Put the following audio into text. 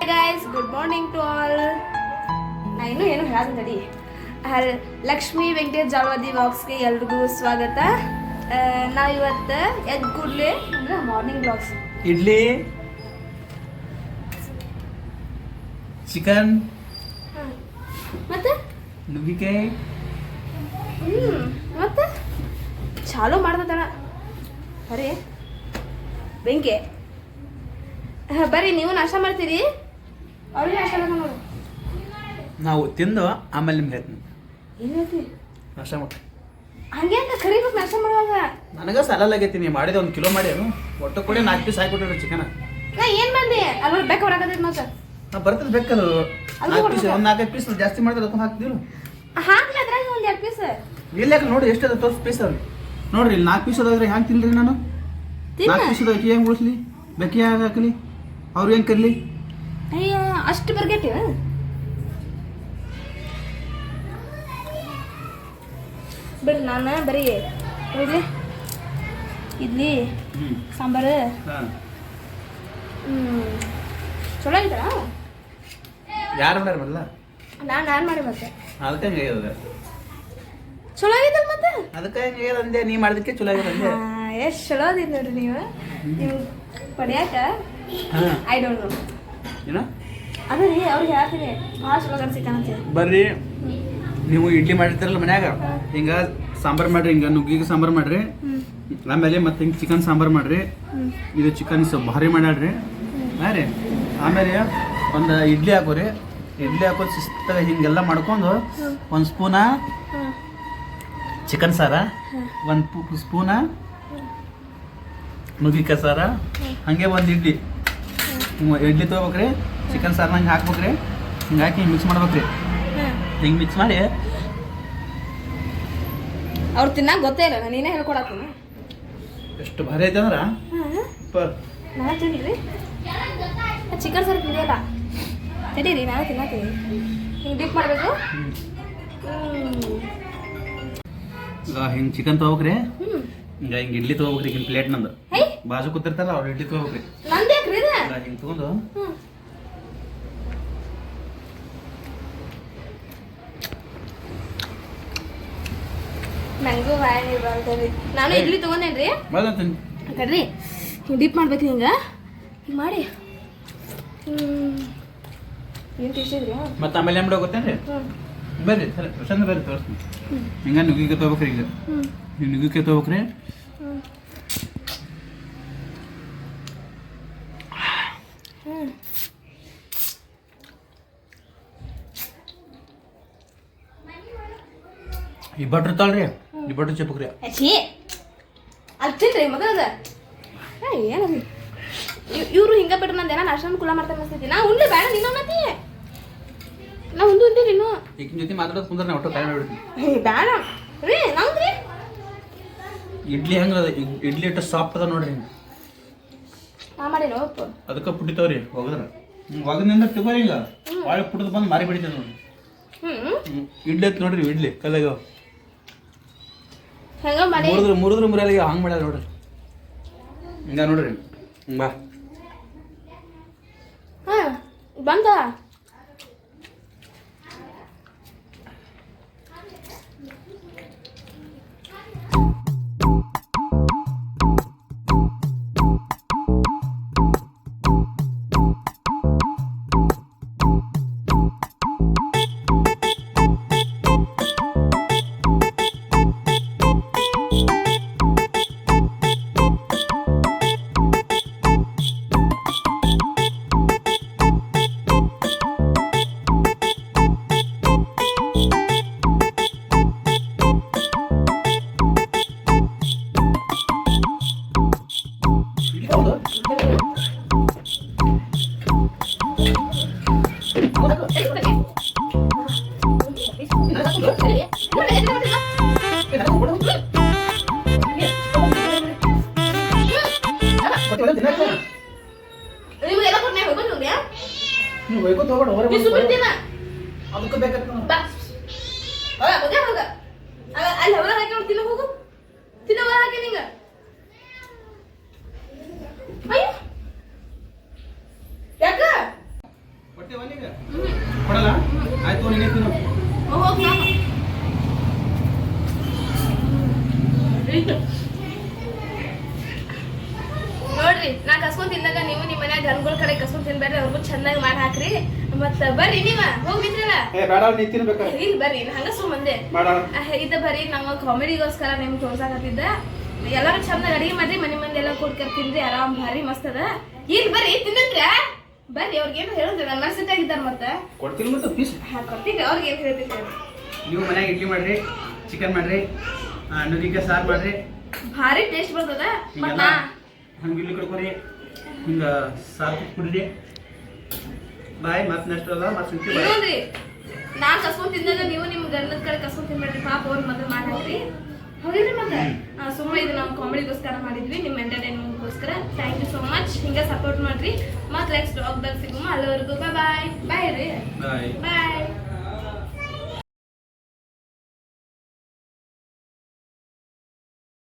Guys, good morning to all. ನಾ ಇನ್ನೂ ಏನು ಹೇಳೋದು ಲಕ್ಷ್ಮೀ ವೆಂಕಟೇಶ್ ಜಾಳವಾದಿ ವ್ಲಾಗ್ಸ್ಗೆ ಎಲ್ರಿಗೂ ಸ್ವಾಗತ. ನಾವು ಇವತ್ತು ಎದ್ದು ಕೂಡಲೇ ಅಂದರೆ ಮಾರ್ನಿಂಗ್ ವ್ಲಾಗ್ಸ್ ಇಡ್ಲಿ ಚಿಕನ್ ಮತ್ತೆ ನುಗ್ಗಿಕಾಯಿ ಮತ್ತೆ ಚಾಲೂ ಮಾಡ್ದಣ ಬರೀ ಬೆಂಕಿ ಬರ್ರಿ ನೀವು ನಾಷ್ಟ ಮಾಡ್ತೀರಿ, ಅವ್ರಿಗೆ ನಾಷ್ಟ ಮಾಡ್ಕೊಂಡು ನೋಡು. ನಾವು ತಿಂದು ಆಮೇಲೆ ನಿಮ್ಗೆ ಹೇಳ್ತೀನಿ ಏನು ಹೇಳ್ತಿ ನಾಷ್ಟ ಮಾಡಿ. ಹಂಗೆ ಅಂತ ಕರಿಬೇಕು ನಾಷ್ಟ ಮಾಡುವಾಗ. ನನಗೆ ಸಾಲಾಗೈತಿ ನೀ ಮಾಡಿದ 1 ಕಿಲೋ ಮಾಡಿ ಒಟ್ಟು ಕೂಡ 4 ಪೀಸ್ ಹಾಕಿಬಿಟ್ರಿ ಚಿಕನ್. ನಾ ಏನು ಮಾಡಿದೆ ಅಲ್ಲಿ ಬೇಕು ಹೊರಗತ್ತೈತೆ ಮತ್ತೆ ನಾ ಬರ್ತದೆ ಬೇಕದು 4 ಪೀಸ್, 1-4 ಪೀಸ್ ಜಾಸ್ತಿ ಮಾಡಿದ್ರೆ ಅದಕ್ಕೆ ಹಾಕ್ತೀವಿ. ಹಾಕ್ಲಿ ಅದ್ರಾಗ ಒಂದು 2 ಪೀಸ್ ಎಲ್ಲಿ ಹಾಕಿ ನೋಡಿ ಎಷ್ಟು ಅದ ತೋರಿಸ್ ಪೀಸ್ ಅದ ನೋಡ್ರಿ. ಇಲ್ಲಿ 4 ಪೀಸ್ ಅದಾದ್ರೆ ಹ್ಯಾಂಗೆ ತಿನ್ರಿ ನಾನು? 4 ಪೀಸ್ ಅದ ಹೆಂಗೆ ಉಳಿಸ್ಲಿ? ಬೆಕ್ಕಿ ಹೇಗೆ ಹಾಕಲಿ? ಅವ್ರು ಹೆಂಗೆ ಕರ್ಲಿ? ಅಯ್ಯೋ ಅಷ್ಟು ಬರ್ಗೆಟ್ಟಿ ಬಿಡ್ರಿ. ನಾನು ಬರೀ ಇಡ್ಲಿ ಇಡ್ಲಿ ಸಾಂಬಾರು ಚಲೋ ಆಗಿತ್ತಲ್ಲ. ಯಾರು ಮಾಡ್ಯಾರ ಬರಲ್ಲ? ನಾನು ಮಾಡಿ ಮತ್ತೆ ಅದಕ್ಕೆ ಹಂಗೆ ಆಗ್ಯದ. ಚಲೋ ಆಗಿದ್ದಲ್ಲ ಮತ್ತೆ ಅದಕ್ಕೆ ಹಂಗೆ ಆಗ್ಯದ ಅಂದೆ. ನೀ ಮಾಡಿದಕ್ಕೆ ಚಲೋ ಆಗ್ಯದ ಅಂದೆ. ಎಷ್ಟು ಚಲೋ ಅದಿದ್ದು ನೋಡ್ರಿ ನೀವು ಪಡ್ಯಾಕ. ಐ ಡೋಂಟ್ ನೋ ಏನೋ ಅದೇ ರೀ ಅವ್ರಿಗೆ ಹೇಳ್ತೀನಿ ಭಾಳ ಚಲೋ ಅನ್ಸಿತ್ತು. ಬರ್ರಿ ನೀವು ಇಡ್ಲಿ ಮಾಡಿರ್ತಾರಲ್ಲ ಮನ್ಯಾಗ, ಹಿಂಗ ಸಾಂಬಾರು ಮಾಡ್ರಿ, ಹಿಂಗ ನುಗ್ಗಿಗೆ ಸಾಂಬಾರು ಮಾಡ್ರಿ, ಆಮೇಲೆ ಮತ್ತೆ ಹಿಂಗೆ ಚಿಕನ್ ಸಾಂಬಾರು ಮಾಡ್ರಿ. ಇದು ಚಿಕನ್ ಭಾರಿ ಮಾಡ್ಯಾಡ್ರಿ ರೀ. ಆಮೇಲೆ ಒಂದು ಇಡ್ಲಿ ಹಾಕೋರಿ. ಇಡ್ಲಿ ಹಾಕೋದು ಶಿಸ್ತಾಗ ಹಿಂಗೆಲ್ಲ ಮಾಡ್ಕೊಂಡು 1 ಸ್ಪೂನ ಚಿಕನ್ ಸಾರ, 1 ಸ್ಪೂನ ನುಗ್ಗಿಕಾಯಿ ಸಾರ, ಹಾಗೆ 1 ಇಡ್ಲಿ ತೊಗೋಬೇಕ್ರಿ. ಚಿಕನ್ ಸಾರನ್ನ ಹಿಂಗೆ ಹಾಕ್ಬೇಕ್ರಿ. ಹಿಂಗೆ ಹಾಕಿ ಮಿಕ್ಸ್ ಮಾಡ್ಬೇಕ್ರಿ. ಹಿಂಗೆ ಮಿಕ್ಸ್ ಮಾಡಿ ಅವ್ರು ತಿನ್ನಾಕ ಗೊತ್ತೇ ಇಲ್ಲ, ನಾನು ನೀನೇ ಹೇಳ್ಕೊಡತ್ತೀನಿ. ಎಷ್ಟು ಭಾರಿ ಐತೆ ಅಂದ್ರೆ ನಾನು ತಿನ್ನಿರಿ ಚಿಕನ್ ಸಾರು ತಿಂದಿಲ್ಲ ತಡೀರಿ, ನಾನು ತಿನ್ನತ್ತೀನಿ. ಹಿಂಗೆ ಡಿಪ್ ಮಾಡಬೇಕು. ಈಗ ಹಿಂಗೆ ಚಿಕನ್ ತೊಗೋಬೇಕ್ರಿ. ಈಗ ಹಿಂಗೆ ಇಡ್ಲಿ ತೊಗೋಬೇಕ್ರಿ. ಹಿಂಗೆ ಪ್ಲೇಟ್ ನಂದು ಬಾಜು ಕೂತಿರ್ತಾರ ಅವ್ರು ಇಡ್ಲಿ ತೊಗೋಬೇಕ್ರಿ. ನಂದೇಕ್ರಿ ಇದು ಹಿಂಗೆ ತೊಗೊಂಡು ನಂಗೂ ಬಾಯ ನೀರು ಬರ್ತದ್ರಿ. ನಾನು ಇಡ್ಲಿ ತೊಗೊಂಡೇನ್ರಿ. ತಡ್ರಿ ಹಿಂಗೆ ಡಿಪ್ ಮಾಡ್ಬೇಕು. ಹಿಂಗೆ ಹಿಂಗೆ ಮಾಡಿ ಏನು ಟೇಸ್ಟಿದ್ರಿ. ಮತ್ತೆ ಆಮೇಲೆ ಏನು ಮಾಡೋ ಗೊತ್ತೇನ್ರಿ? ಬರ್ರಿ ಸರಿ ಪ್ರಶಾಂತ ಬರ್ರಿ ತೋರಿಸ್ತೀನಿ. ಹಿಂಗೆ ನುಗ್ಗಿಕಾಯಿ ತೊಗೋಬೇಕ್ರಿ. ಈಗ ನೀವು ನುಗ್ಗಿಕಾಯಿ ತೊಗೋಬೇಕ್ರಿ. ಈ ಬಟ್ರ್ ತಾಳ್ರಿ, ಈ ಬಟ್ರ್ ಚಪ್ಪಕ್ರಿ. ಛೀ ಅಲ್ಲಿ ತಿನ್ರಿ ಮಗದ ಏನದು ಇವರು ಹಿಂಗೆ ಬಿಟ್ರೆ ನಂದು ಏನೋ ನಾಷ್ಟ ಕುಲ ಮಾಡ್ತಾರೆ ಅನಿಸ್ತೈತಿ. ನಾ ಉಂಡ್ಲಿ ಬೇಡ ನೀನು ಅನ್ನತಿ. ನಾ ಉಂಡಿರಿ ಇನ್ನು ಈಗಿನ ಜೊತೆ ಮಾತಾಡೋದು ಕುಂದ್ರೆ ನಾ ಒಟ್ಟು ಟೈಮ್ ಹೇಳ್ಬಿಡ್ತೀನಿ. ಬೇಡ ರೀ ನಮ್ದ್ರಿ ಇಡ್ಲಿ ಹೆಂಗೆ ಅದ? ಇಡ್ಲಿ ಇಟ್ಟು ಸಾಫ್ಟ್ ಅದ ನೋಡ್ರಿ. ಹಿಂಗೆ ನಾ ಮಾಡೇನು ಉಪ್ಪು ಅದಕ್ಕೆ ಪುಟ್ಟಿತಾವ್ರಿ ಒಗದ್ರ ಒಗದಿಂದ ತಗೋರಿ. ಈಗ ಒಳ್ಳೆ ಪುಟ್ಟದ ಬಂದು ಮಾರಿ ಬಿಡಿತದೆ ನೋಡ್ರಿ. ಇಡ್ಲಿ ಐತೆ ನೋಡ್ರಿ. ಇಡ್ಲಿ ಕಲ್ಲಾಗ ಹೆಂಗ ಮಾಡಿ ಮುರಿದ್ರೆ ಮುರಿಯಾಲಿಗೆ ಹಂಗೆ ಮಾಡ್ಯಾರ ನೋಡ್ರಿ. ಹಿಂಗ ನೋಡ್ರಿ. ಬಾ ಹಾಂ ಬಂದ ನಿಮಗೆಲ್ಲ ಕೊಟ್ಟೆ ಹೋಗ್ಬಂದು ನೀವು ಹೋಗ್ಕೊತ ಹೋಗ್ಬೇಡ. ಅದಕ್ಕೆ ಬೇಕಾಗ್ತದೆ. ಹೋಗ ಅಲ್ಲಿ ಹೊರ ಹಾಕಿ ತಿನ್ನ ಹೋಗು. ತಿನ್ನ ಹೊರ ಹಾಕಿ ನಿಂಗ. ಅಯ್ಯೋ ಯಾಕ ಆಯ್ತು ನೀನೇ ತಿನ್ನು. ಹೋಗ್ ಸಾಕು. ನೋಡ್ರಿ ನಾ ಕಸ್ಕೊಂಡ್ ತಿಂದಾಗ ನೀವು ನಿಮ್ಮ ಮನ್ಯಾಗ ಗನ್ಗಳ ಕಡೆ ಕಸ್ಕೊಂಡ್ ತಿನ್ಬೇಡ್ರಿ, ಅವ್ರಿಗೂ ಚೆನ್ನಾಗಿ ಮಾಡಿ ಹಾಕ್ರಿ. ಮತ್ತ ಬರ್ರಿ ನೀವ ಹೋಗ್ಬಿದ್ರಲ್ಲ ನೀ ತಿನ್ಬೇಕಾರೆ ಇಲ್ಲಿ ಬರ್ರಿ ಹಂಗ ಸುಮ್ಮಂದೆ ಮಾಡಾಳ. ಇದ ಬರ್ರಿ ನಾವು ಕಾಮಿಡಿಗೋಸ್ಕರ ನಿಮ್ಗೆ ತೋರ್ಸಾಕತ್ತಿದ್ದ. ಎಲ್ಲಾರು ಚಂದ ಅಡಿಗೆ ಮಾಡ್ರಿ, ಮನೆ ಮಂದಿ ಎಲ್ಲ ಕೂಡ್ಕರ್ ತಿನ್ರಿ, ಆರಾಮ್ ಭಾರಿ ಮಸ್ತ್ ಅದ. ಇಲ್ಲಿ ಬರ್ರಿ ತಿನ್ನಂದ್ರ ಬರ್ರಿ, ಅವ್ರಿಗೇನು ಹೇಳಿದ್ರೆ ನನ್ನ ಮನಸ್ಸಿದ್ದಾಗಿದ್ದಾರ ಮತ್ತೆ ಕೊಡ್ತೀನಿ ಮತ್ತೆ ಪೀಸ್. ಕೊಡ್ತೀವಿ, ಅವ್ರಿಗೆ ಏನು ಹೇಳ್ತಿದ್ದೆ. ನೀವು ಮನ್ಯಾಗ ಇಡ್ಲಿ ಮಾಡ್ರಿ, ಚಿಕನ್ ಮಾಡ್ರಿ, ನುಗ್ಗಿಕಾಯಿ ಸಾರು ಮಾಡ್ರಿ, ಭಾರಿ ಟೇಸ್ಟ್ ಬರ್ತದ. ಮತ್ತ ನಾ ಹಂಗೆ ಇಲ್ಲಿ ಕಡ್ಕೊರಿ, ಹಿಂಗೆ ಸಾರು ಕುಡ್ರಿ. ಬಾಯ್ ಮತ್ತೆ ನೆಕ್ಸ್ಟ್ ಅದ ಮತ್ತೆ ಸಿಗ್ತೀವಿ. ನೋಡ್ರಿ ನಾನ್ ಕಸ್ಕೊಂಡ್ ತಿಂದಾಗ ನೀವು ನಿಮ್ ಗಂಡದ ಕಡೆ ಕಸ್ಕೊಂಡ್ ತಿನ್ಬೇಡ್ರಿ, ಪಾಪ ಅವ್ರ ಮೊದಲು ಮಾಡಾಕ್ರಿ. ಹೌದಿಲ್ರಿ ಮತ್ತೆ ಸುಮ್ಮನೆ ಇದು ನಾವು ಕಾಮಿಡಿಗೋಸ್ಕರ ಮಾಡಿದ್ವಿ, ನಿಮ್ಮ ಎಂಟರ್ಟೈನ್ಮೆಂಟ್ಗೋಸ್ಕರ. Thank you so much. ಹಿಂಗೆ ಸಪೋರ್ಟ್ ಮಾಡ್ರಿ. ಮತ್ತೆ ನೆಕ್ಸ್ಟ್ ಬ್ಲಾಗ್ದಾಗ ಸಿಗುಮ. ಅಲ್ಲಿವರೆಗೂ ಬಾಯ್ ಬಾಯ್ ರೀ. ಬಾಯ್. ಬಾಯ್.